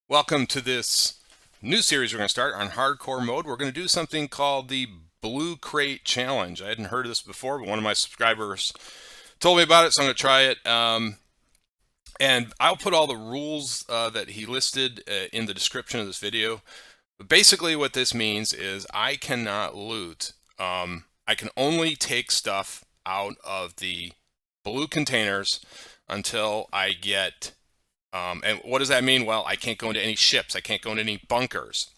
Welcome to this new series we're going to start on hardcore mode. We're going to do something called the Blue Crate Challenge. I hadn't heard of this before, but one of my subscribers told me about it, so I'm going to try it. And I'll put all the rules that he listed in the description of this video. But basically what this means is I cannot loot. I can only take stuff out of the blue containers until I get... and what does that mean? Well, I can't go into any ships. I can't go into any bunkers.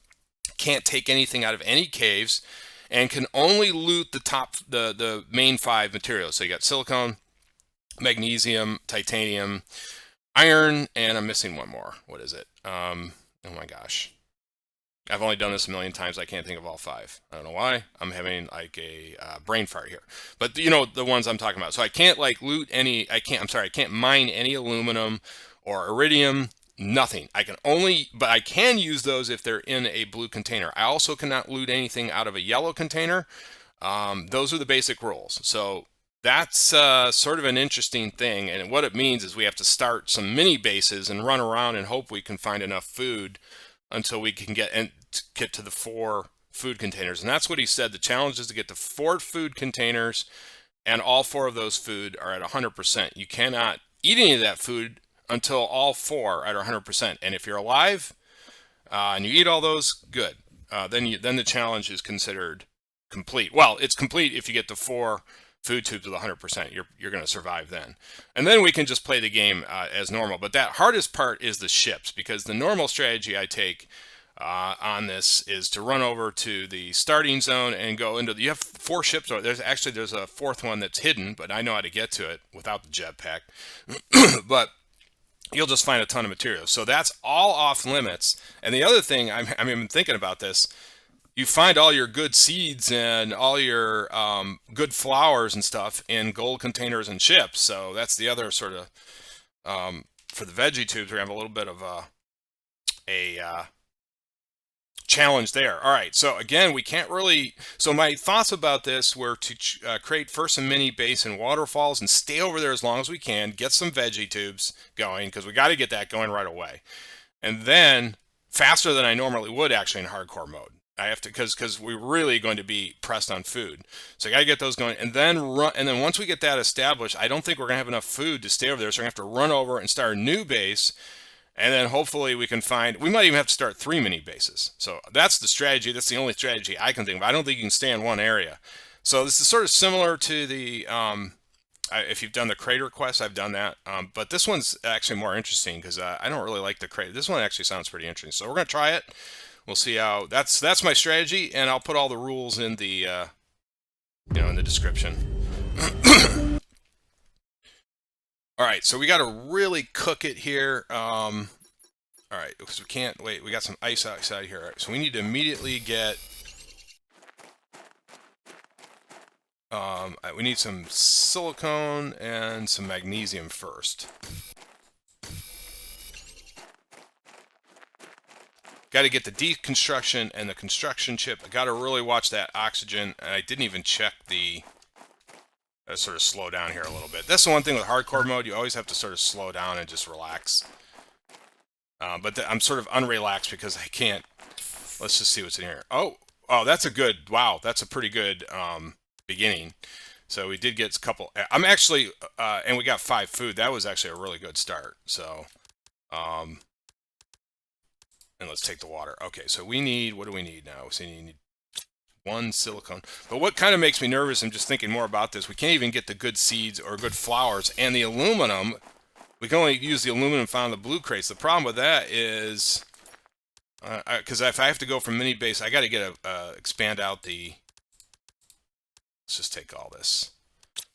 Can't take anything out of any caves, and can only loot the main 5 materials. So you got silicone, magnesium, titanium, iron, and I'm missing one more. What is it? Oh my gosh. I've only done this a million times. I can't think of all 5. I don't know why. I'm having like a brain fart here. But you know the ones I'm talking about. So I can't like loot any. I can't mine any aluminum or iridium. Nothing. But I can use those if they're in a blue container. I also cannot loot anything out of a yellow container. Those are the basic rules. So that's sort of an interesting thing. And what it means is we have to start some mini bases and run around and hope we can find enough food until we can get to the 4 food containers. And that's what he said. The challenge is to get to 4 food containers, and all 4 of those food are at 100%. You cannot eat any of that food until all 4 are at 100%. And if you're alive and you eat all those, good. Then the challenge is considered complete. Well, it's complete if you get the 4 food tubes with 100%. You're going to survive then. And then we can just play the game as normal. But that hardest part is the ships, because the normal strategy I take on this is to run over to the starting zone and go into you have 4 ships. There's a 4th one that's hidden, but I know how to get to it without the jetpack. But you'll just find a ton of materials. So that's all off limits. And the other thing, I'm thinking about this, you find all your good seeds and all your good flowers and stuff in gold containers and ships. So that's the other sort of, for the veggie tubes, we have a little bit of a challenge there. All right, so again, we can't really... So my thoughts about this were to create first a mini base in waterfalls and stay over there as long as we can, get some veggie tubes going, because we got to get that going right away. And then, faster than I normally would actually in hardcore mode. I have to, because we're really going to be pressed on food. So I got to get those going, and then once we get that established, I don't think we're going to have enough food to stay over there, so we're going to have to run over and start a new base, and then hopefully we might even have to start 3 mini bases. So that's the strategy. That's the only strategy I can think of. I don't think you can stay in one area. So this is sort of similar to the, if you've done the crater quest, I've done that. But this one's actually more interesting because I don't really like the crater. This one actually sounds pretty interesting. So we're going to try it. We'll see how, that's my strategy, and I'll put all the rules in the, in the description. All right, so we got to really cook it here. All right, because we can't wait. We got some ice outside here. Right, so we need to immediately get... we need some silicone and some magnesium first. Got to get the deconstruction and the construction chip. I got to really watch that oxygen, and I didn't even check the... Let's sort of slow down here a little bit. That's the one thing with hardcore mode. You always have to sort of slow down and just relax. But I'm sort of unrelaxed because I can't... Let's just see what's in here. Oh, that's a good... Wow, that's a pretty good beginning. So we did get a couple... I'm actually... and we got 5 food. That was actually a really good start. So... and let's take the water. Okay, so we need... What do we need now? So we need 1 silicone. But what kind of makes me nervous, I'm just thinking more about this, we can't even get the good seeds or good flowers. And the aluminum, we can only use the aluminum found in the blue crates. The problem with that is, because if I have to go from mini base, I got to get expand out the... Let's just take all this.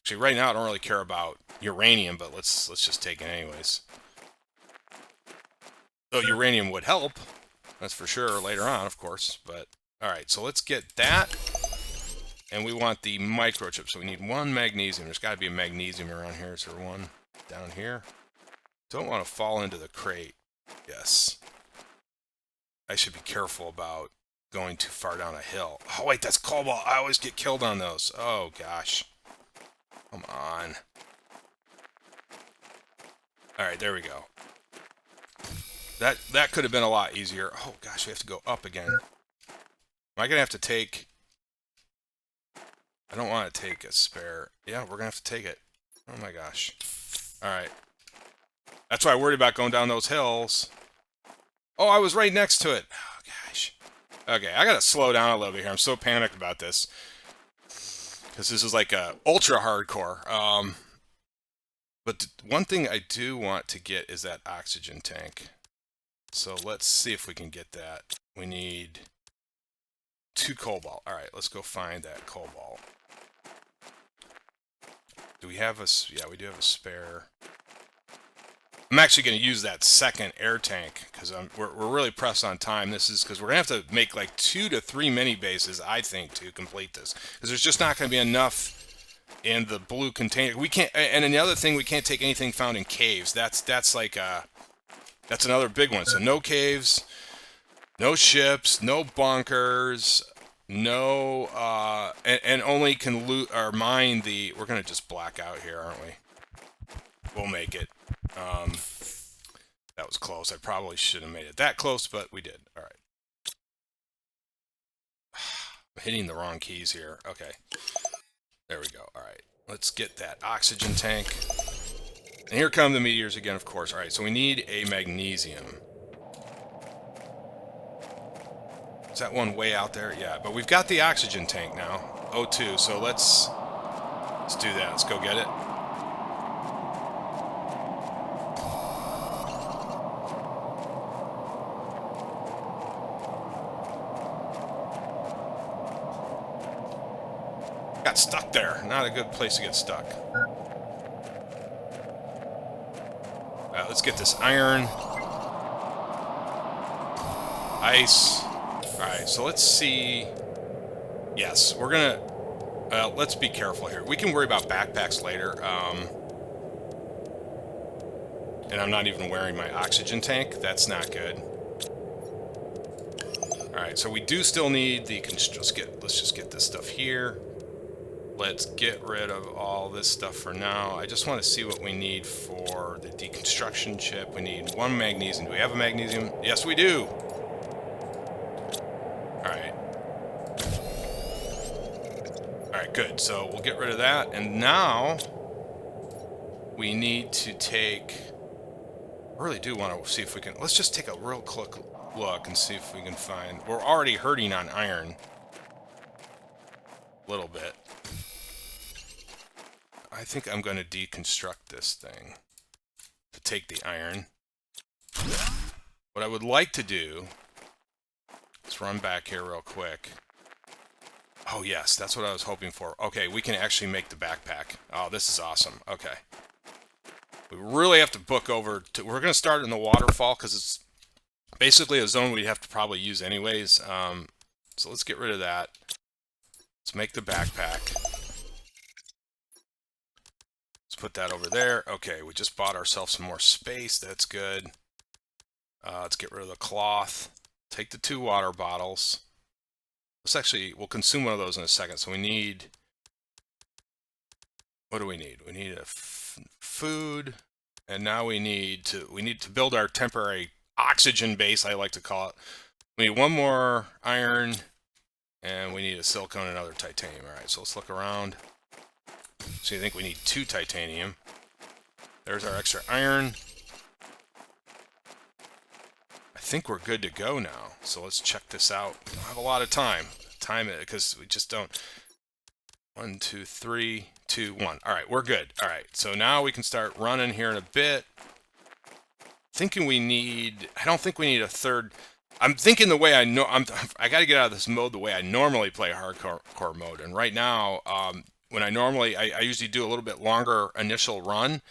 Actually, right now I don't really care about uranium, but let's just take it anyways. Though uranium would help, that's for sure, later on, of course, but... All right, so let's get that, and we want the microchip, so we need 1 magnesium. There's got to be a magnesium around here. Is there one down here? Don't want to fall into the crate. Yes. I should be careful about going too far down a hill. Oh, wait, that's cobalt. I always get killed on those. Oh, gosh. Come on. All right, there we go. That could have been a lot easier. Oh gosh, we have to go up again. Am I gonna have to take? I don't want to take a spare. Yeah, we're gonna have to take it. Oh my gosh. All right. That's why I worried about going down those hills. Oh, I was right next to it. Oh gosh. Okay, I gotta slow down a little bit here. I'm so panicked about this because this is like a ultra hardcore. But one thing I do want to get is that oxygen tank. So let's see if we can get that. We need 2 cobalt. All right, let's go find that cobalt. Do we have a? Yeah, we do have a spare. I'm actually going to use that second air tank because we're really pressed on time. This is because we're going to have to make like 2 to 3 mini bases, I think, to complete this. Because there's just not going to be enough in the blue container. We can't. And then the other thing, we can't take anything found in caves. That's like that's another big one. So no caves, no ships, no bunkers, no and only can loot or mine the. We're going to just black out here, aren't we? We'll make it. That was close. I probably should have made it that close, but we did. All right. I'm hitting the wrong keys here. Okay. There we go. All right. Let's get that oxygen tank. And here come the meteors again, of course. All right, so we need a magnesium. Is that one way out there? Yeah, but we've got the oxygen tank now. O2, so let's do that. Let's go get it. Got stuck there. Not a good place to get stuck. Let's get this iron. Ice. Alright, so let's see. Yes, we're gonna... let's be careful here. We can worry about backpacks later. And I'm not even wearing my oxygen tank. That's not good. Alright, so we do still need the... Let's just get this stuff here. Let's get rid of all this stuff for now. I just want to see what we need for the deconstruction chip. We need 1 magnesium. Do we have a magnesium? Yes, we do. Alright. Alright, good. So we'll get rid of that. And now we need to take... I really do want to see if we can... Let's just take a real quick look and see if we can find... We're already hurting on iron. A little bit. I think I'm going to deconstruct this thing to take the iron. What I would like to do, let's run back here real quick. Oh yes, that's what I was hoping for. Okay, we can actually make the backpack. Oh, this is awesome. Okay. We really have to book over to, we're going to start in the waterfall because it's basically a zone we'd have to probably use anyways. So let's get rid of that. Let's make the backpack. Put that over there. Okay, we just bought ourselves some more space. That's good. Let's get rid of the cloth. Take the 2 water bottles. We'll consume one of those in a second. So we need... What do we need? We need a food. And now we need to build our temporary oxygen base, I like to call it. We need 1 more iron. And we need a silicone and another titanium. Alright, so let's look around. So you think we need 2 titanium. There's our extra iron. I think we're good to go now. So let's check this out. We don't have a lot of time. Time it because we just don't. 1, 2, 3, 2, 1. All right, we're good. All right, so now we can start running here in a bit. Thinking we need. I don't think we need a third. I'm thinking the way I know. I got to get out of this mode the way I normally play hardcore mode. And right now, when I usually do a little bit longer initial run,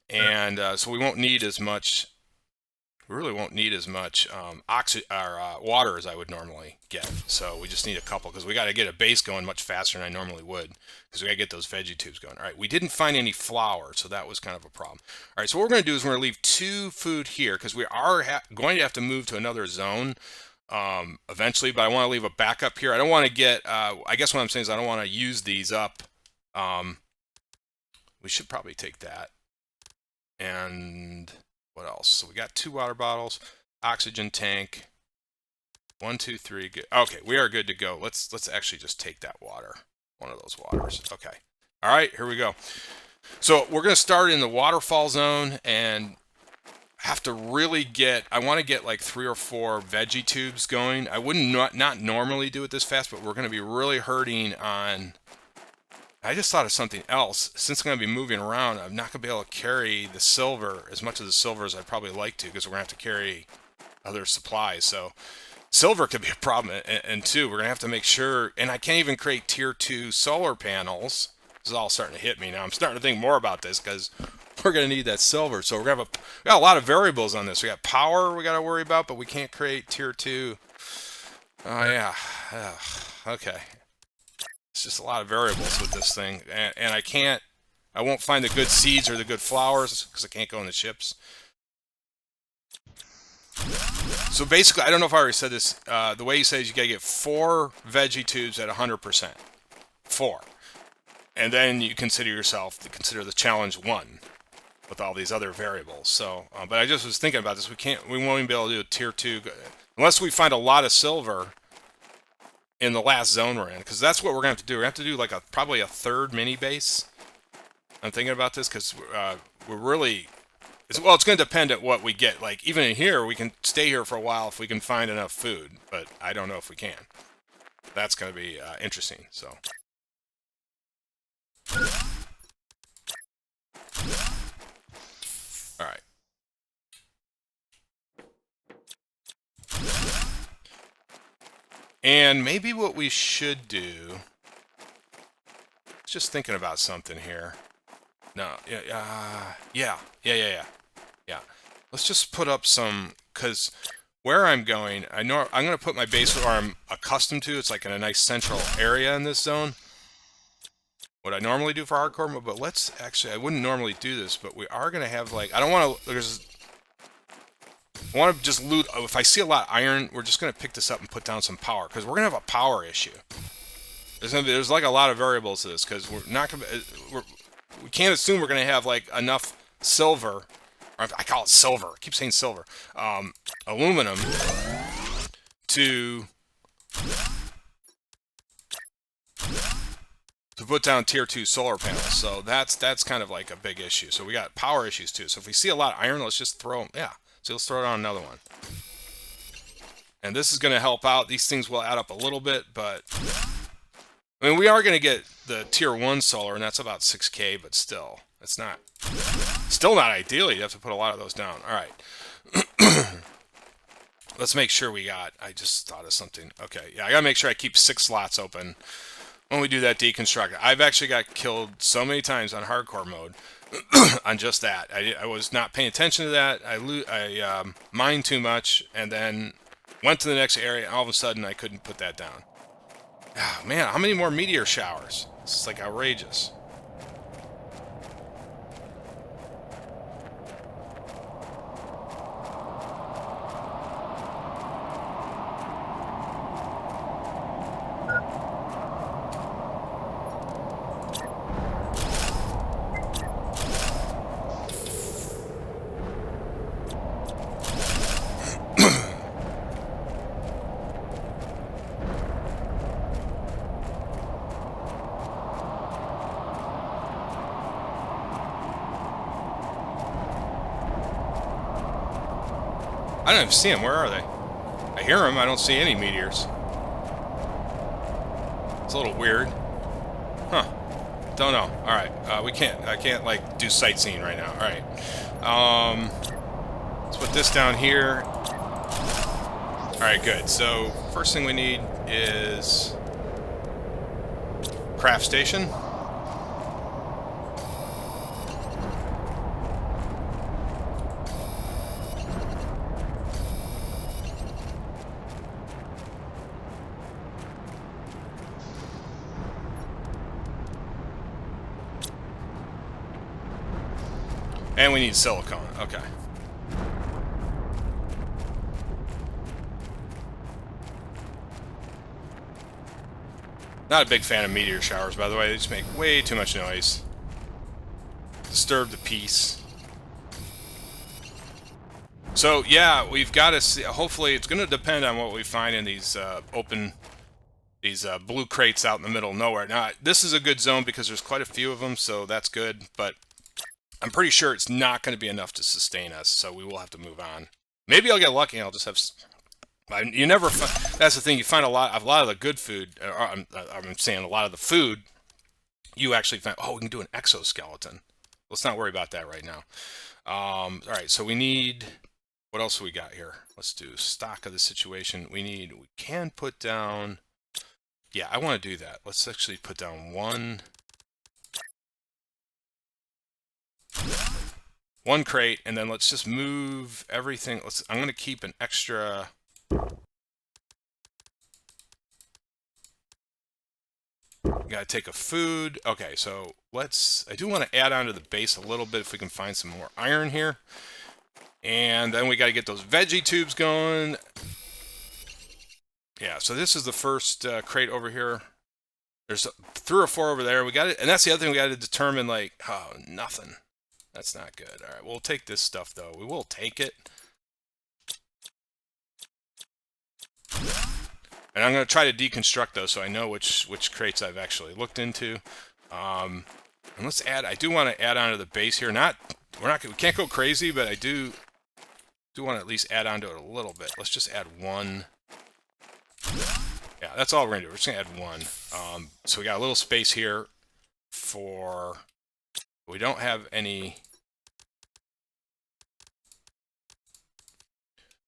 and so we won't need as much. We really won't need as much water as I would normally get. So we just need a couple because we got to get a base going much faster than I normally would because we got to get those veggie tubes going. All right, we didn't find any flour, so that was kind of a problem. All right, so what we're going to do is we're going to leave 2 food here because we are going to have to move to another zone eventually, but I want to leave a backup here. I don't want to get, I guess what I'm saying is I don't want to use these up. We should probably take that. And... What else? So we got 2 water bottles. oxygen tank. 1, 2, 3. Good. Okay, we are good to go. Let's actually just take that water. One of those waters. Okay. All right, here we go. So we're going to start in the waterfall zone and have to really get, I want to get like 3 or 4 veggie tubes going. I wouldn't not normally do it this fast, but we're going to be really hurting on, I just thought of something else. Since I'm going to be moving around, I'm not going to be able to carry the silver, as much of the silver as I'd probably like to, because we're going to have to carry other supplies. So silver could be a problem. And two, we're going to have to make sure, and I can't even create tier 2 solar panels. This is all starting to hit me now. I'm starting to think more about this because we're going to need that silver. So we're going to have we got a lot of variables on this. We got power we got to worry about, but we can't create tier 2. Oh, yeah. Okay. It's just a lot of variables with this thing. And I won't find the good seeds or the good flowers because I can't go in the ships. So basically, I don't know if I already said this. The way you say is you got to get 4 veggie tubes at 100%. 4. And then you consider the challenge 1 with all these other variables. So, but I just was thinking about this. We won't even be able to do a tier 2 unless we find a lot of silver in the last zone we're in, because that's what we're gonna have to do. We're gonna have to do like probably a 3rd mini base. I'm thinking about this because we're really, it's going to depend on what we get. Like even in here, we can stay here for a while if we can find enough food, but I don't know if we can. That's going to be interesting. So. All right. And maybe what we should do, just thinking about something here. No, yeah. Let's just put up some, because where I'm going, I know I'm going to put my base where I'm accustomed to. It's like in a nice central area in this zone. What I normally do for hardcore mode, but let's actually, I wouldn't normally do this, but we are going to have like, I don't want to, I want to just loot. If I see a lot of iron, we're just going to pick this up and put down some power, because we're going to have a power issue. There's like a lot of variables to this, because we're not going to, we can't assume we're going to have like enough silver, or I call it silver, I keep saying silver, aluminum to put down tier 2 solar panels. So that's kind of like a big issue. So we got power issues too. So if we see a lot of iron, let's just throw them. Yeah. So let's throw it on another one. And this is going to help out. These things will add up a little bit, but I mean, we are going to get the tier 1 solar, and that's about 6K, but still, it's still not ideal. You have to put a lot of those down. All right. Let's make sure we got, I just thought of something. Okay. Yeah. I got to make sure I keep 6 slots open when we do that deconstruct. I've actually got killed so many times on hardcore mode on just that. I was not paying attention to that. I mined too much and then went to the next area, and all of a sudden I couldn't put that down. Oh, man, how many more meteor showers? This is like outrageous. I don't even see them. Where are they? I hear them. I don't see any meteors. It's a little weird. Huh. Don't know. All right. I can't like do sightseeing right now. All right. Let's put this down here. All right. Good. So first thing we need is craft station. And we need silicone. Okay. Not a big fan of meteor showers, by the way. They just make way too much noise. Disturb the peace. So yeah, we've got to see. Hopefully, it's going to depend on what we find in these blue crates out in the middle of nowhere. Now, this is a good zone because there's quite a few of them, so that's good. But I'm pretty sure it's not going to be enough to sustain us, so we will have to move on. Maybe I'll get lucky and I'll just have. You never. That's the thing. You find a lot of the good food. I'm saying a lot of the food. You actually find. Oh, we can do an exoskeleton. Let's not worry about that right now. All right. So we need. What else do we got here? Let's do stock of the situation. We can put down. Yeah, I want to do that. Let's actually put down one crate, and then let's just move everything. I'm going to keep an extra. Got to take a food. Okay, so I do want to add on to the base a little bit if we can find some more iron here. And then we got to get those veggie tubes going. Yeah, so this is the first crate over here. There's 3 or 4 over there. We got it, and that's the other thing we got to determine. Like, oh, nothing. That's not good. All right, we'll take this stuff though. We will take it. And I'm going to try to deconstruct those so I know which crates I've actually looked into. And let's add. I do want to add on to the base here. We can't go crazy, but I do want to at least add on to it a little bit. Let's just add 1. Yeah, that's all we're going to do. We're just going to add 1. So we got a little space here for... We don't have any...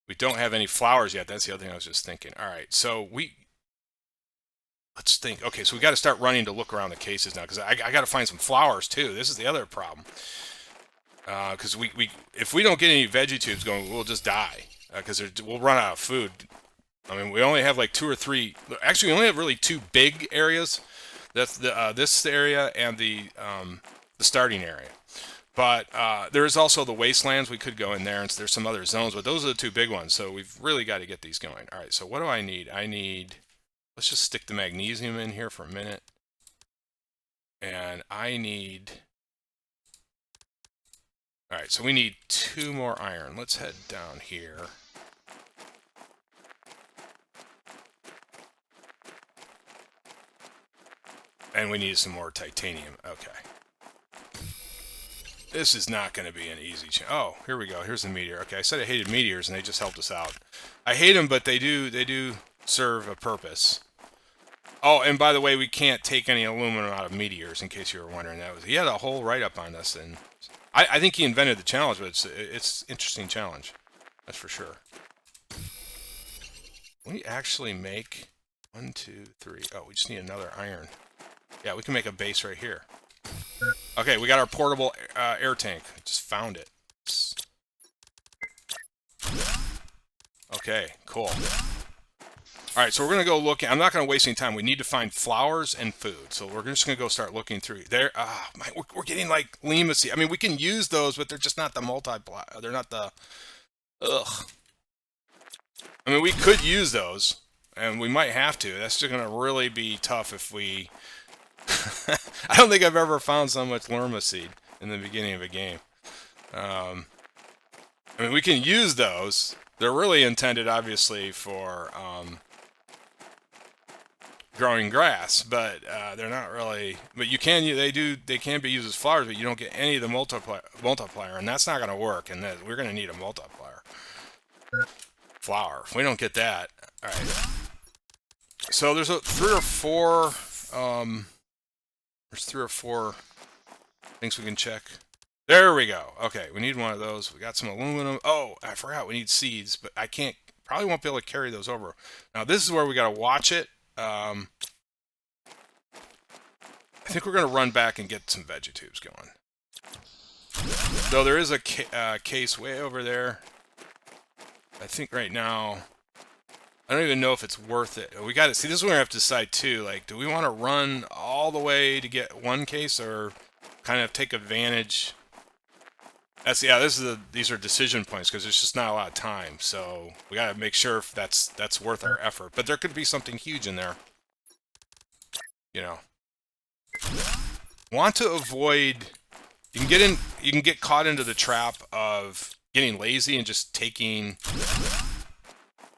We don't have any flowers yet. That's the other thing I was just thinking. All right, so let's think. Okay, so we got to start running to look around the cases now because I got to find some flowers too. This is the other problem. Because if we don't get any veggie tubes going, we'll just die because we'll run out of food. I mean, we only have like 2 or 3. Actually, we only have really 2 big areas. That's this area and the starting area. But there is also the wastelands. We could go in there, and there's some other zones, but those are the 2 big ones. So we've really got to get these going. All right. So what do I need? Let's just stick the magnesium in here for a minute, and I need. All right, so we need 2 more iron. Let's head down here. And we need some more titanium. Okay. This is not going to be an easy Oh, here we go. Here's the meteor. Okay, I said I hated meteors, and they just helped us out. I hate them, but they do serve a purpose. Oh, and by the way, we can't take any aluminum out of meteors, in case you were wondering. He had a whole write-up on this, and I think he invented the challenge, but it's an interesting challenge. That's for sure. We actually make 1, 2, 3. Oh, we just need another iron. Yeah, we can make a base right here. Okay, we got our portable air tank. Just found it. Okay, cool. All right, so we're going to go look. I'm not going to waste any time. We need to find flowers and food. So we're just going to go start looking through. We're getting like Lima seed. I mean, we can use those, but they're just not the multiply. They're not the... Ugh. I mean, we could use those, and we might have to. That's just going to really be tough if we... I don't think I've ever found so much Lerma seed in the beginning of a game. I mean, we can use those. They're really intended, obviously, for growing grass, but they're not really. But you can. They can be used as flowers, but you don't get any of the multiplier, and that's not going to work. And we're going to need a multiplier flower. If we don't get that, all right. So there's 3 or 4. There's 3 or 4 things we can check. There we go. Okay, we need one of those. We got some aluminum. Oh, I forgot we need seeds, but I can't. Probably won't be able to carry those over. Now this is where we got to watch it. I think we're going to run back and get some veggie tubes going. Though there is a case way over there. I think right now, I don't even know if it's worth it. We got to see. This is where we have to decide too. Like, do we want to run all the way to get one case, or kind of take advantage? These are decision points because there's just not a lot of time. So we got to make sure if that's worth our effort. But there could be something huge in there. You know, want to avoid. You can get caught into the trap of getting lazy and just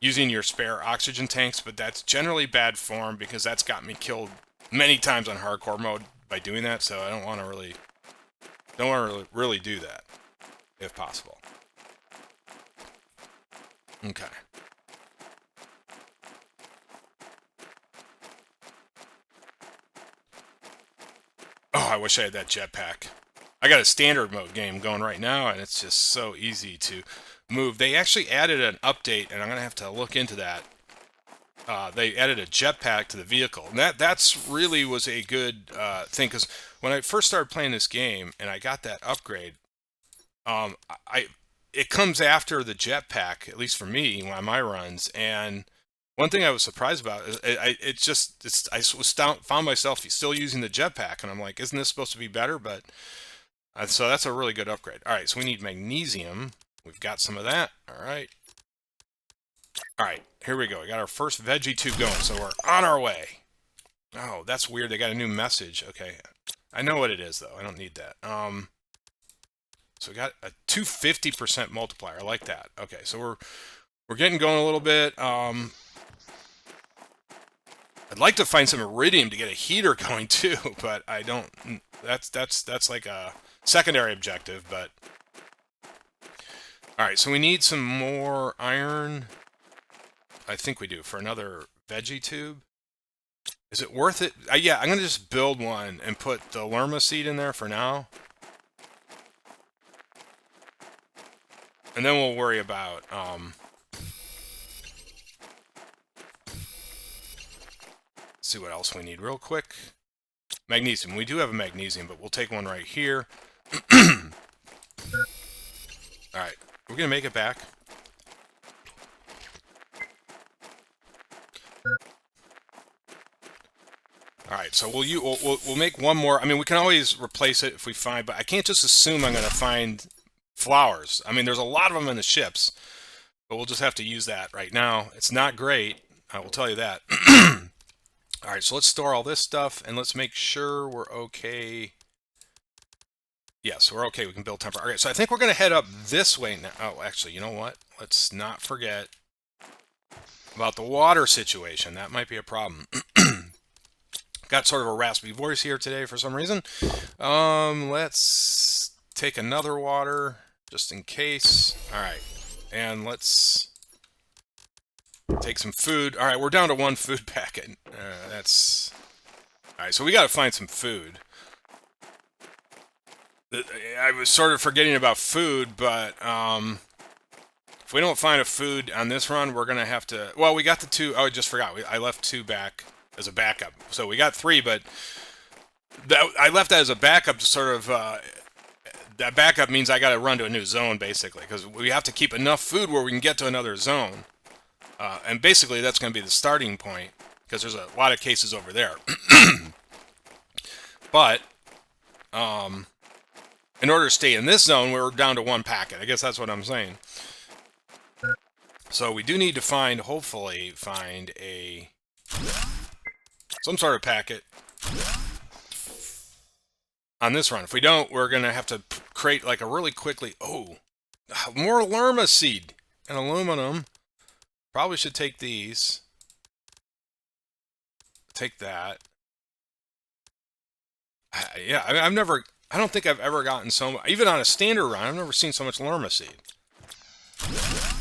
using your spare oxygen tanks, but that's generally bad form because that's got me killed many times on hardcore mode by doing that, so I don't want to really do that if possible. Okay. Oh, I wish I had that jetpack. I got a standard mode game going right now, and it's just so easy to move. They actually added an update, and I'm going to have to look into that. They added a jetpack to the vehicle, and that's really was a good thing, because when I first started playing this game and I got that upgrade, it comes after the jetpack, at least for me, on my runs. And one thing I was surprised about is I found myself still using the jetpack, and I'm like, isn't this supposed to be better? But so that's a really good upgrade. All right, so we need magnesium. We've got some of that. All right. All right, here we go. We got our first veggie tube going, so we're on our way. Oh, that's weird. They got a new message. Okay, I know what it is though. I don't need that. So we got a 250% multiplier. I like that. Okay, so we're getting going a little bit. I'd like to find some iridium to get a heater going too, but I don't. That's like a secondary objective. But all right, so we need some more iron. I think we do for another veggie tube. Is it worth it? Yeah, I'm gonna just build one and put the lerma seed in there for now. And then we'll worry about, see what else we need real quick. Magnesium. We do have a magnesium, but we'll take one right here. Alright, we're going to make it back. Alright, so we'll make one more. I mean, we can always replace it if we find, but I can't just assume I'm going to find flowers. I mean, there's a lot of them in the ships, but we'll just have to use that right now. It's not great, I will tell you that. Alright, so let's store all this stuff, and let's make sure we're okay. Yes, we're okay. We can build temper. Okay, so I think we're going to head up this way now. Oh, actually, you know what? Let's not forget about the water situation. That might be a problem. Got sort of a raspy voice here today for some reason. Let's take another water just in case. All right, and let's take some food. All right, we're down to one food packet. That's all right. So we got to find some food. I was sort of forgetting about food, but if we don't find a food on this run, we're gonna have to. Well, we got the two. Oh, I just forgot. I left two back as a backup, so we got three. But I left that as a backup to sort of. That backup means I got to run to a new zone, basically, because we have to keep enough food where we can get to another zone. And basically, that's going to be the starting point, because there's a lot of cases over there. But in order to stay in this zone, we're down to one packet. I guess that's what I'm saying. So we do need to hopefully find some sort of packet on this run. If we don't, we're going to have to create like a really quickly... Oh, more lerma seed and aluminum. Probably should take these. Take that. Yeah, I've never... I don't think I've ever gotten even on a standard run, I've never seen so much lerma seed.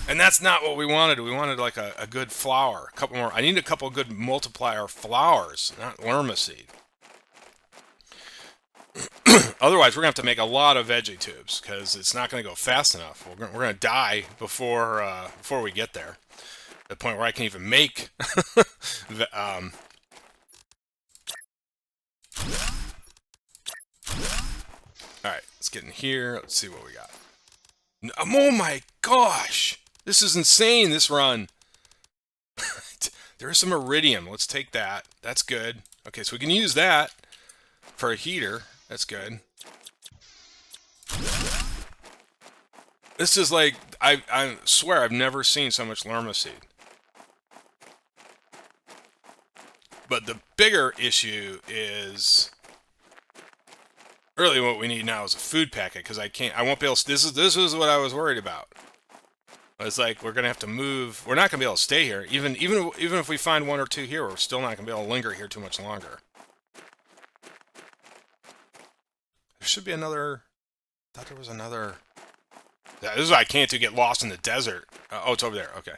And that's not what we wanted. We wanted like a good flower. A couple more. I need a couple good multiplier flowers, not lerma seed. Otherwise, we're going to have to make a lot of veggie tubes, because it's not going to go fast enough. We're going to die before we get there. The point where I can even make... Alright, let's get in here. Let's see what we got. Oh my gosh! This is insane, this run. There is some iridium. Let's take that. That's good. Okay, so we can use that for a heater. That's good. This is like... I swear I've never seen so much lerma seed. But the bigger issue is... Really, what we need now is a food packet because I won't be able to, this is what I was worried about. It's like we're gonna have to move. We're not gonna be able to stay here. Even if we find one or two here, we're still not gonna be able to linger here too much longer. There should be another. I thought there was another. Yeah, this is why I can't get lost in the desert. Oh, it's over there. Okay.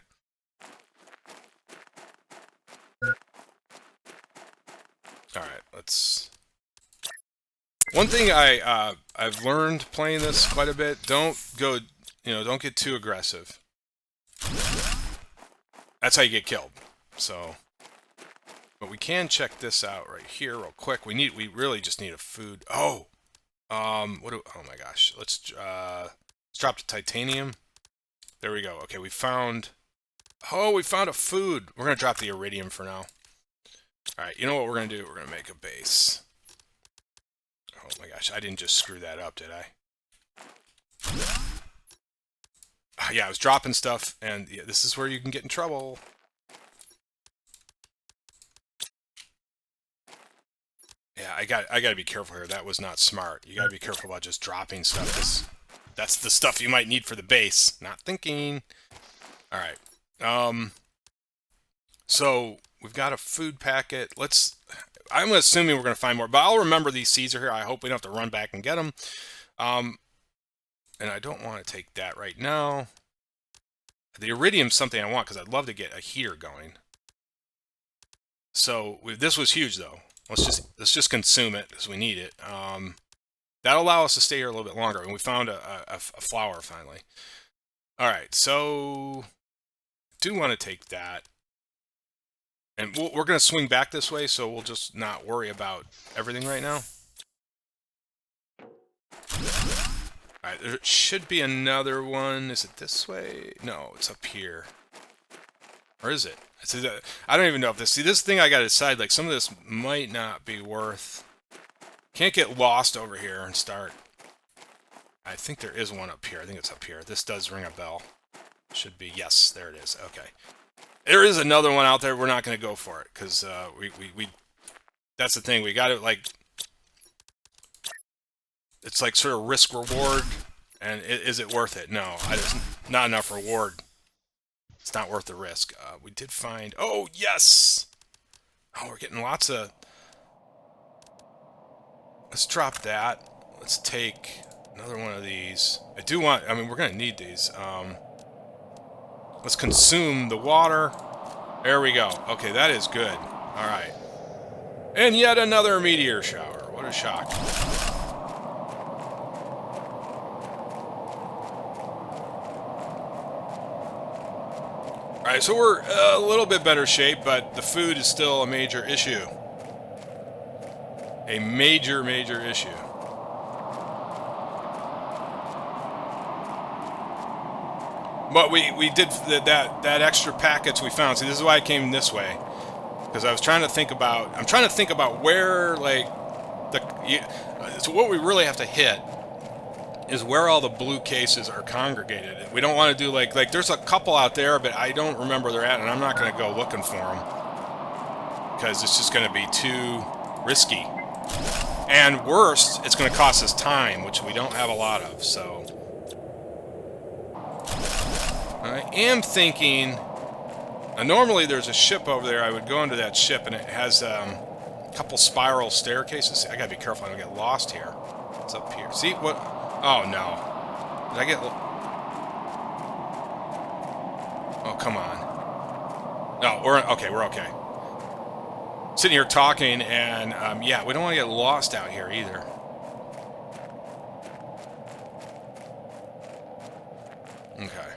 All right. Let's. One thing I've learned playing this quite a bit. Don't go. Don't get too aggressive. That's how you get killed. So, but we can check this out right here real quick. We really just need a food. Oh, oh my gosh. Let's drop the titanium. There we go. Okay, we found a food. We're gonna drop the iridium for now. All right, you know what we're gonna do? We're gonna make a base. Oh my gosh, I didn't just screw that up, did I? Yeah, I was dropping stuff, and yeah, this is where you can get in trouble. Yeah, I got to be careful here. That was not smart. You got to be careful about just dropping stuff. That's the stuff you might need for the base. Not thinking. All right. So we've got a food packet. I'm assuming we're going to find more, but I'll remember these seeds are here. I hope we don't have to run back and get them. And I don't want to take that right now. The iridium's something I want because I'd love to get a heater going. So this was huge though. Let's just consume it because we need it. That'll allow us to stay here a little bit longer. And we found a flower finally. All right, so do want to take that. And we're going to swing back this way, so we'll just not worry about everything right now. All right, there should be another one. Is it this way? No, it's up here. Or is it? I don't even know if this thing I got to decide, like some of this might not be worth. Can't get lost over here and start. I think there is one up here. I think it's up here. This does ring a bell. Should be. Yes, there it is. Okay. There is another one out there. We're not going to go for it because we that's the thing. We got it like it's like sort of risk reward, and is it worth it? No, there's not enough reward. It's not worth the risk. We did find. Oh yes. Oh, we're getting lots of. Let's drop that. Let's take another one of these. I mean, we're going to need these. Let's consume the water. There we go. Okay, that is good. All right. And yet another meteor shower. What a shock. All right, so we're a little bit better shape, but the food is still a major issue. A major, major issue. But we did that extra packets we found. See, this is why I came this way, because I was trying to think about. I'm trying to think about where so what we really have to hit is where all the blue cases are congregated. We don't want to do like there's a couple out there, but I don't remember where they're at, and I'm not going to go looking for them because it's just going to be too risky. And worse, it's going to cost us time, which we don't have a lot of. So I am thinking. Normally, there's a ship over there. I would go into that ship, and it has a couple spiral staircases. I gotta be careful I don't get lost here. It's up here. See what? Oh no! Did I get? Oh come on! No, we're okay. We're okay. Sitting here talking, and yeah, we don't want to get lost out here either. Okay.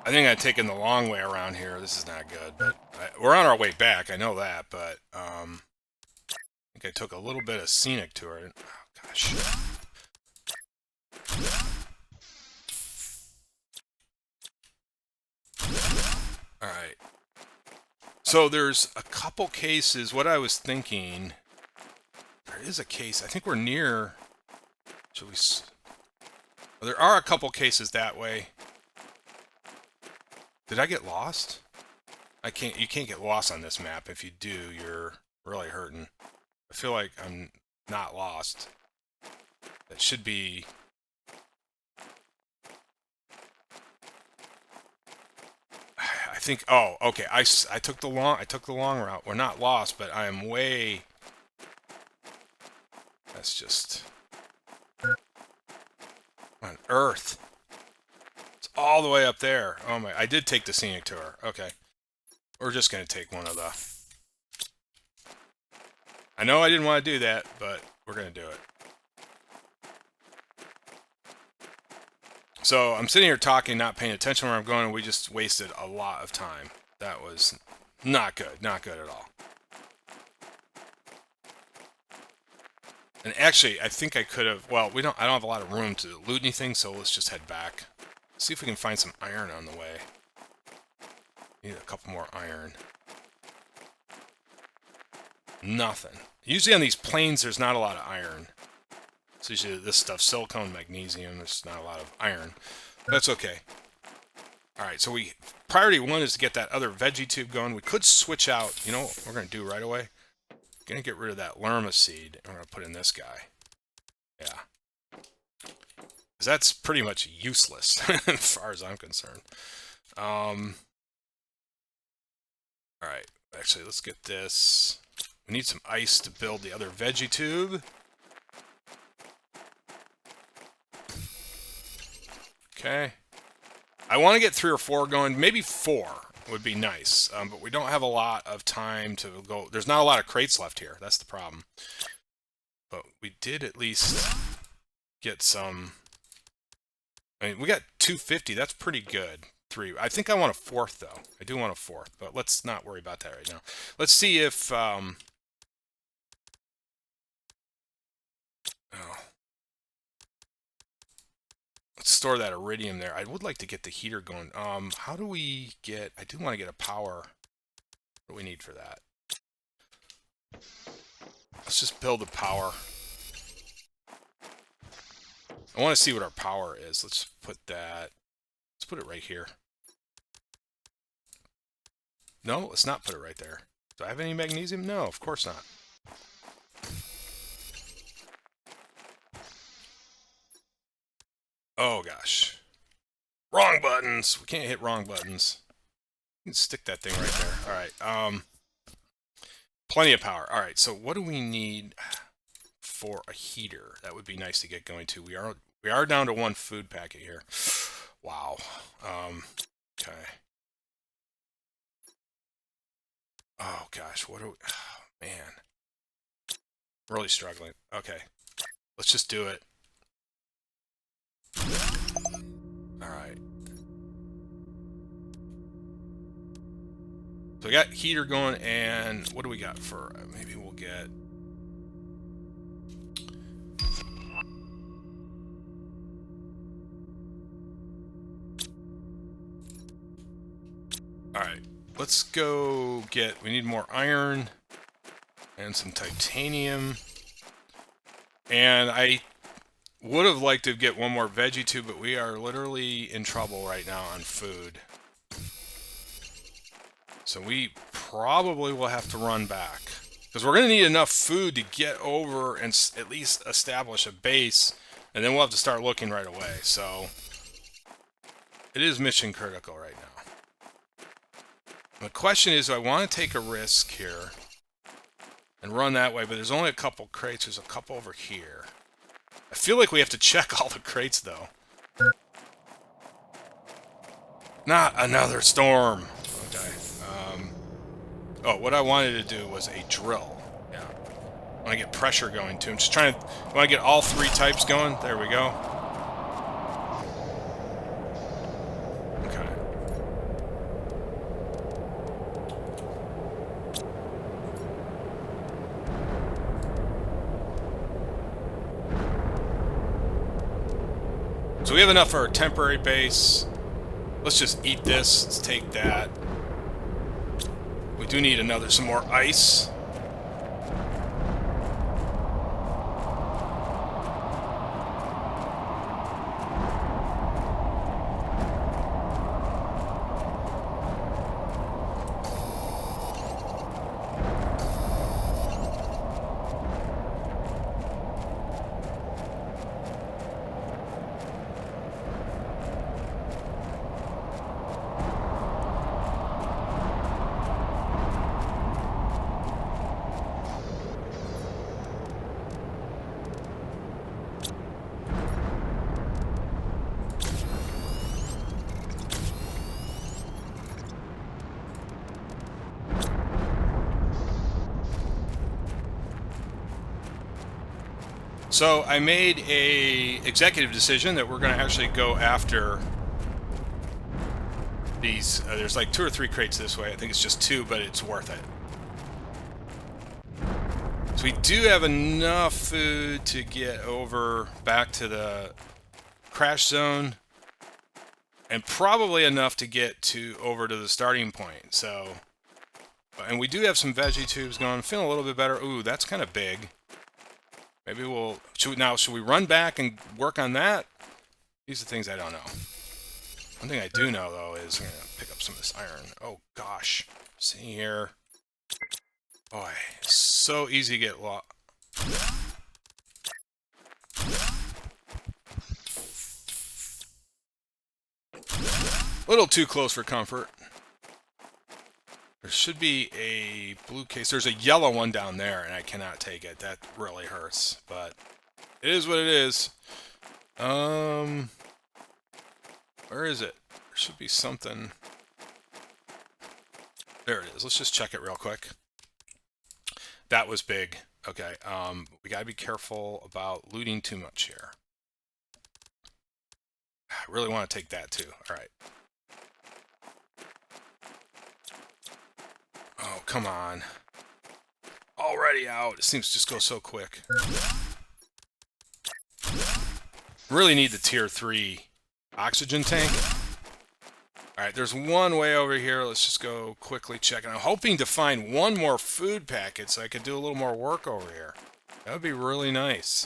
I think I've taken the long way around here. This is not good, but we're on our way back. I know that, but I think I took a little bit of scenic to it. Oh, gosh. All right. So there's a couple cases. What I was thinking, there is a case. I think we're near. Should we? There are a couple cases that way. Did I get lost? You can't get lost on this map. If you do, you're really hurting. I feel like I'm not lost. That should be... I think, oh, okay. I took the long route. We're not lost, but I am way... That's just... On Earth. It's all the way up there. Oh my, I did take the scenic tour. Okay. We're just going to take one of the... I know I didn't want to do that, but we're going to do it. So I'm sitting here talking, not paying attention where I'm going, and we just wasted a lot of time. That was not good. Not good at all. And actually, I think I could have... Well, I don't have a lot of room to loot anything, so let's just head back. See if we can find some iron on the way. Need a couple more iron. Nothing. Usually on these plains, there's not a lot of iron. It's usually this stuff, silicone, magnesium. There's not a lot of iron. That's okay. Alright, so priority one is to get that other veggie tube going. We could switch out. You know what we're going to do right away? We're going to get rid of that lerma seed. And we're going to put in this guy. Yeah. Because that's pretty much useless, as far as I'm concerned. Alright, actually, let's get this. We need some ice to build the other veggie tube. Okay. I want to get 3 or 4 going. Maybe 4 would be nice. But we don't have a lot of time to go. There's not a lot of crates left here. That's the problem. But we did at least get some... I mean, we got 250. That's pretty good. 3. I think I want a 4th, though. I do want a 4th, but let's not worry about that right now. Let's see if... Oh. Let's store that iridium there. I would like to get the heater going. How do we get... I do want to get a power. What do we need for that? Let's just build a power. I want to see what our power is. Let's put that... Let's put it right here. No, let's not put it right there. Do I have any magnesium? No, of course not. Oh, gosh. Wrong buttons! We can't hit wrong buttons. You can stick that thing right there. Alright, plenty of power. Alright, so what do we need for a heater? That would be nice to get going to. We are down to 1 food packet here. Wow. Okay. Oh, gosh, what are we... Oh, man. Really struggling. Okay. Let's just do it. Alright. So we got heater going, and what do we got for... maybe we'll get... Alright. Let's go get... We need more iron and some titanium. And I would have liked to get 1 more veggie tube, but we are literally in trouble right now on food. So we probably will have to run back. Because we're going to need enough food to get over and at least establish a base. And then we'll have to start looking right away. So it is mission critical right now. The question is, do I want to take a risk here and run that way? But there's only a couple crates. There's a couple over here. I feel like we have to check all the crates, though. Not another storm. Okay. Oh, what I wanted to do was a drill. Yeah. I want to get pressure going, too. I'm just trying to... I want to get all 3 types going. There we go. Okay. So we have enough for our temporary base. Let's just eat this. Let's take that. We do need some more ice. So I made a executive decision that we're going to actually go after these. There's like 2 or 3 crates this way. I think it's just 2, but it's worth it. So we do have enough food to get over back to the crash zone, and probably enough to get over to the starting point. So, and we do have some veggie tubes going. I'm feeling a little bit better. Ooh, that's kind of big. Maybe should we run back and work on that? These are things I don't know. One thing I do know, though, is I'm going to pick up some of this iron. Oh, gosh. See here. Boy, so easy to get lost. A little too close for comfort. There should be a blue case. There's a yellow one down there, and I cannot take it. That really hurts, but it is what it is. Where is it? There should be something. There it is. Let's just check it real quick. That was big. Okay, we gotta be careful about looting too much here. I really want to take that too. All right. Oh, come on. Already out. It seems to just go so quick. Really need the tier 3 oxygen tank. Alright, there's one way over here. Let's just go quickly check. And I'm hoping to find one more food packet so I could do a little more work over here. That would be really nice.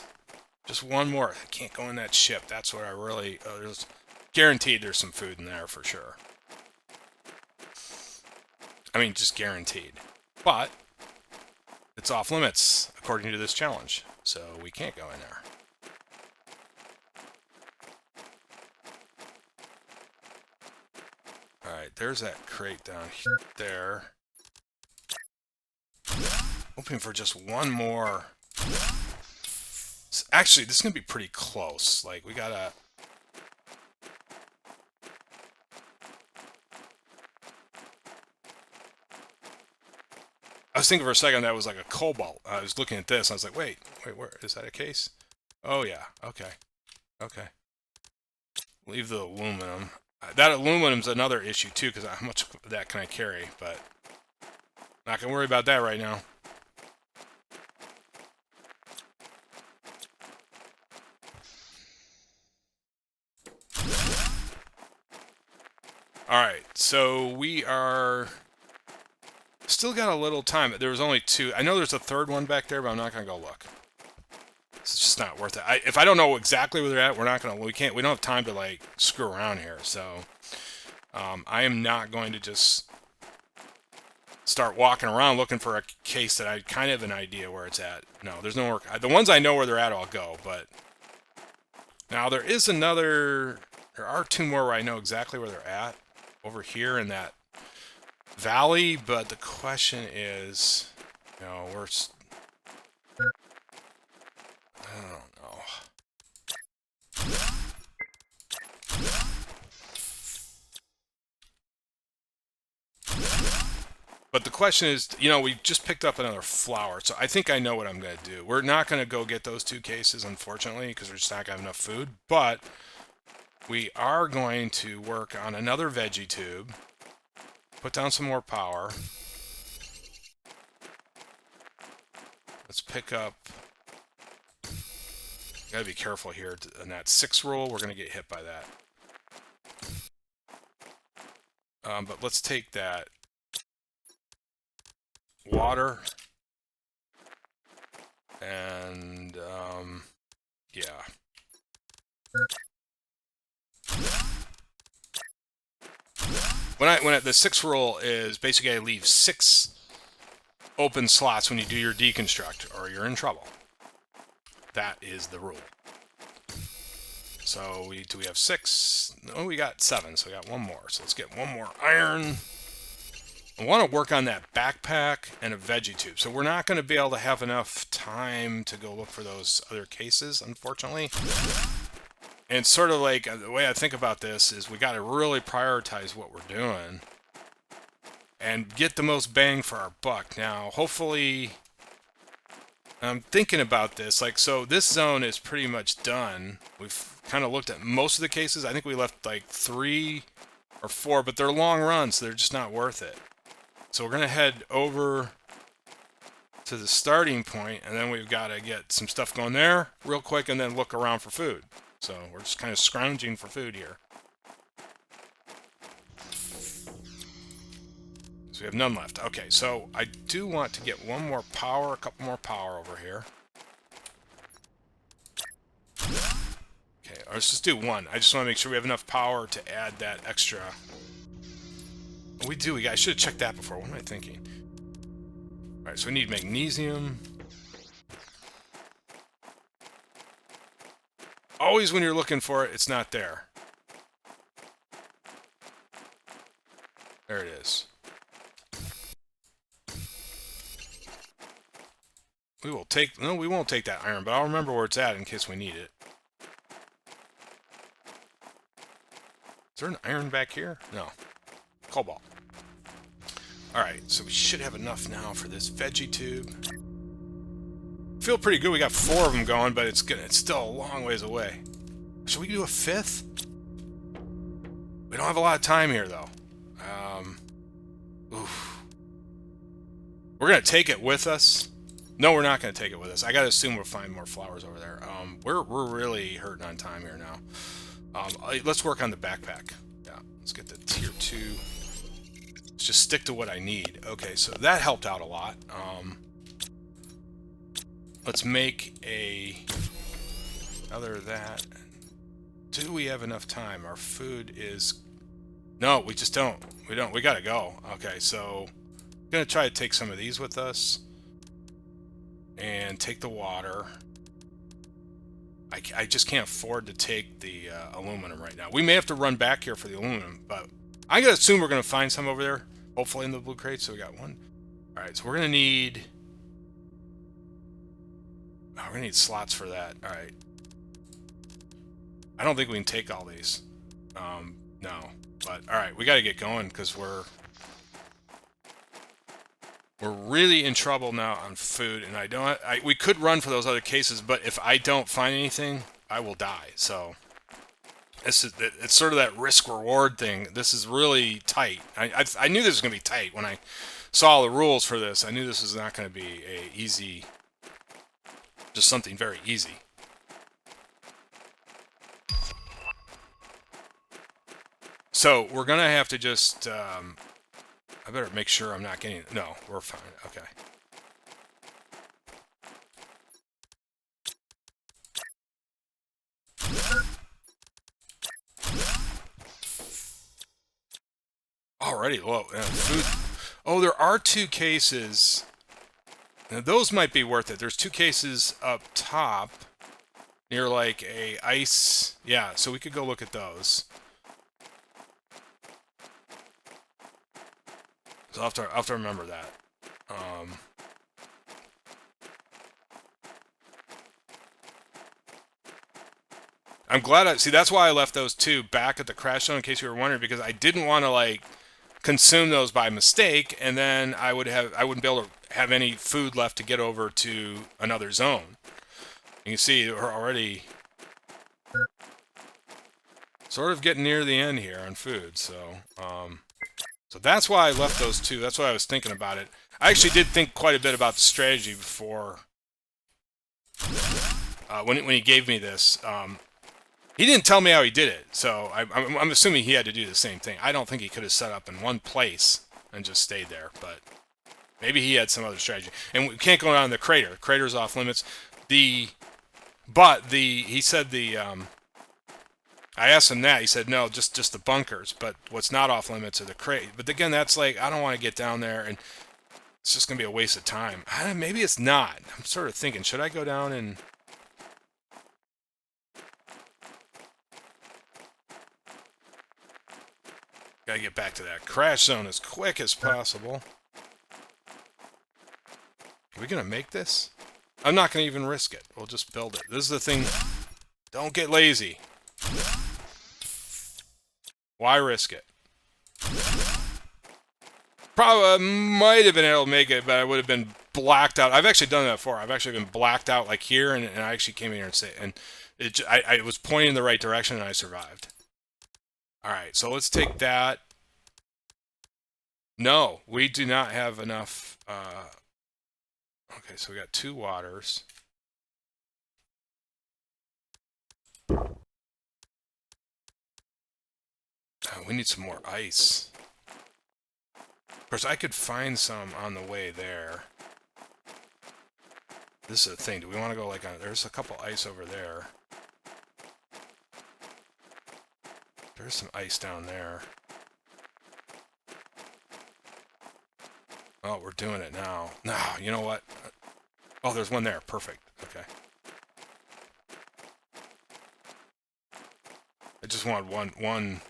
Just one more. I can't go in that ship. That's what I really... there's guaranteed there's some food in there for sure. I mean, just guaranteed. But it's off limits according to this challenge. So we can't go in there. Alright, there's that crate down there. Hoping for just one more. Actually, this is going to be pretty close. Like, we gotta... I was thinking for a second that was like a cobalt. I was looking at this, and I was like, wait, where is that a case? Oh, yeah, okay. Okay. Leave the aluminum. That aluminum's another issue, too, because how much of that can I carry? But not going to worry about that right now. Alright, so we are... Still got a little time. There was only 2. I know there's a third one back there, but I'm not going to go look. It's just not worth it. If I don't know exactly where they're at, we're not going to... We don't have time to, like, screw around here, so... I am not going to just start walking around looking for a case that I kind of have an idea where it's at. No, there's no work. The ones I know where they're at, I'll go, but... Now, there is another... There are 2 more where I know exactly where they're at. Over here in that valley, but the question is... You know, I don't know. But the question is, you know, we just picked up another flower, so I think I know what I'm going to do. We're not going to go get those 2 cases, unfortunately, because we're just not going to have enough food, but we are going to work on another veggie tube, put down some more power. Let's pick up... Gotta be careful here. On that 6 rule, we're going to get hit by that. But let's take that water and yeah. The 6 rule is basically I leave 6 open slots when you do your deconstruct, or you're in trouble. That is the rule. So we have 6? No, we got 7, so we got 1 more. So let's get 1 more iron. I want to work on that backpack and a veggie tube. So we're not going to be able to have enough time to go look for those other cases, unfortunately. And sort of like the way I think about this is we got to really prioritize what we're doing and get the most bang for our buck. Now, hopefully I'm thinking about this. Like, so this zone is pretty much done. We've kind of looked at most of the cases. I think we left like 3 or 4, but they're long runs, so they're just not worth it. So we're going to head over to the starting point, and then we've got to get some stuff going there real quick and then look around for food. So we're just kind of scrounging for food here. So we have none left. Okay, so I do want to get one more power, a couple more power over here. Okay, let's just do one. I just want to make sure we have enough power to add that extra. We do. I should have checked that before. What am I thinking? All right, so we need magnesium. Always when you're looking for it, it's not there. There it is. We will take... No, we won't take that iron, but I'll remember where it's at in case we need it. Is there an iron back here? No. Cobalt. Alright, so we should have enough now for this veggie tube. Feel pretty good. We got 4 of them going, but it's still a long ways away. Should we do a 5th? We don't have a lot of time here, though. Oof. We're going to take it with us. No, we're not going to take it with us. I got to assume we'll find more flowers over there. We're really hurting on time here now. Let's work on the backpack. Yeah, let's get the tier 2. Let's just stick to what I need. Okay, so that helped out a lot. Let's make other that. Do we have enough time? Our food is... No, we just don't. We don't. We gotta go. Okay, so I'm gonna try to take some of these with us. And take the water. I just can't afford to take the aluminum right now. We may have to run back here for the aluminum, but I'm gonna assume we're gonna find some over there. Hopefully in the blue crate, so we got one. Alright, so we're gonna need... Oh, we're gonna need slots for that. Alright. I don't think we can take all these. No. But, alright, we gotta get going, because we're really in trouble now on food, and we could run for those other cases, but if I don't find anything, I will die. So it's sort of that risk-reward thing. This is really tight. I knew this was going to be tight when I saw the rules for this. I knew this was not going to be just something very easy. So we're going to have to just... I better make sure I'm not getting... No, we're fine. Okay. Alrighty, whoa. Food. Oh, there are 2 cases. Now, those might be worth it. There's 2 cases up top near like a ice... Yeah, so we could go look at those. So I'll have to remember that. I'm glad see, that's why I left those 2 back at the crash zone, in case you were wondering, because I didn't want to, like, consume those by mistake, and then I wouldn't be able to have any food left to get over to another zone. You can see we're already sort of getting near the end here on food, so... So that's why I left those 2. That's why I was thinking about it. I actually did think quite a bit about the strategy before. When he gave me this, he didn't tell me how he did it. So I'm assuming he had to do the same thing. I don't think he could have set up in one place and just stayed there. But maybe he had some other strategy. And we can't go down the crater. The crater's off limits. He said the... I asked him that. He said, no, just the bunkers. But what's not off limits are the crate. But again, that's like, I don't want to get down there, and it's just going to be a waste of time. Maybe it's not. I'm sort of thinking, should I go down and... Gotta get back to that crash zone as quick as possible. Are we going to make this? I'm not going to even risk it. We'll just build it. This is the thing. Don't get lazy. Why risk it? Probably might have been able to make it, but I would have been blacked out. I've actually done that before. I've actually been blacked out like here, and I actually came in here and say, and I was pointing in the right direction, and I survived. All right, so let's take that. No, we do not have enough. Okay, so we got 2 waters. We need some more ice. Of course, I could find some on the way there. This is the thing. Do we want to go like on? There's a couple ice over there. There's some ice down there. Oh, we're doing it now. No, you know what? Oh, there's one there. Perfect. Okay. I just want one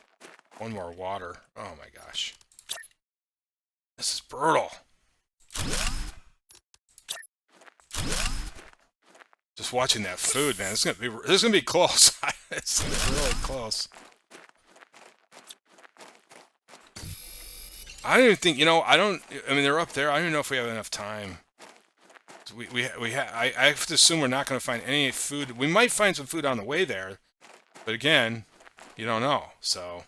more water. Oh my gosh. This is brutal. Just watching that food, man. This is gonna be close. It's gonna be really close. I don't even think, I mean, they're up there. I don't even know if we have enough time. I have to assume we're not going to find any food. We might find some food on the way there, but again, you don't know. So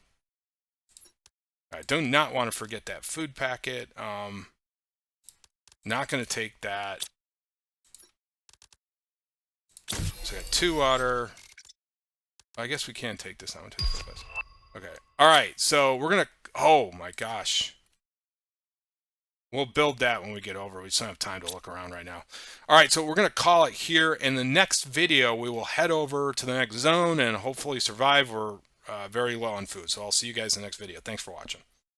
I do not want to forget that food packet. Not going to take that. So I got 2 water. I guess we can take this one too. Okay. All right. So we're going to, oh my gosh. We'll build that when we get over. We just don't have time to look around right now. All right, so we're going to call it here. In the next video, we will head over to the next zone and hopefully survive. We're very low on food, so I'll see you guys in the next video. Thanks for watching.